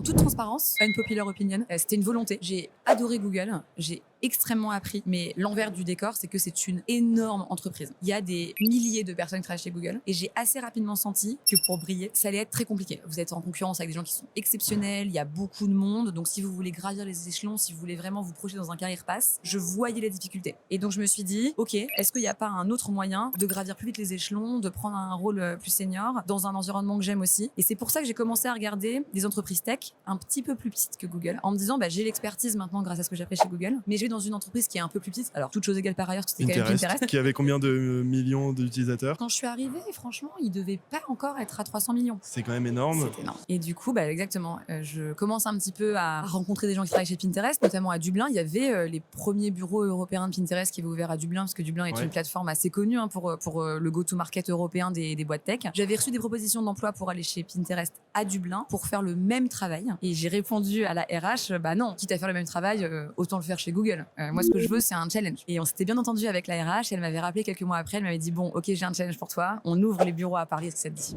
En toute transparence, unpopular opinion, c'était une volonté. J'ai adoré Google, j'ai extrêmement appris, mais l'envers du décor, c'est que c'est une énorme entreprise. Il y a des milliers de personnes qui travaillent chez Google et j'ai assez rapidement senti que pour briller, ça allait être très compliqué. Vous êtes en concurrence avec des gens qui sont exceptionnels, il y a beaucoup de monde, donc si vous voulez gravir les échelons, si vous voulez vraiment vous projeter dans un carrière pass, je voyais les difficultés. Et donc je me suis dit, ok, est-ce qu'il n'y a pas un autre moyen de gravir plus vite les échelons, de prendre un rôle plus senior dans un environnement que j'aime aussi. Et c'est pour ça que j'ai commencé à regarder des entreprises tech un petit peu plus petites que Google, en me disant, j'ai l'expertise maintenant grâce à ce que j'ai appris chez Google, mais je vais dans une entreprise qui est un peu plus petite. Alors, toute chose égale par ailleurs, c'était quand même Pinterest. Qui avait combien de millions d'utilisateurs? Quand je suis arrivée, franchement, il devait pas encore être à 300 millions. C'est quand même énorme. C'est énorme. Et du coup, exactement, je commence un petit peu à rencontrer des gens qui travaillent chez Pinterest, notamment à Dublin. Il y avait les premiers bureaux européens de Pinterest qui avaient ouvert à Dublin, parce que Dublin est une plateforme assez connue pour le go-to-market européen des boîtes tech. J'avais reçu des propositions d'emploi pour aller chez Pinterest à Dublin pour faire le même travail. Et j'ai répondu à la RH, non, quitte à faire le même travail, autant le faire chez Google. Moi, ce que je veux, c'est un challenge. Et on s'était bien entendu avec la RH. Elle m'avait rappelé quelques mois après. Elle m'avait dit, bon, ok, j'ai un challenge pour toi. On ouvre les bureaux à Paris. Est-ce que ça te dit?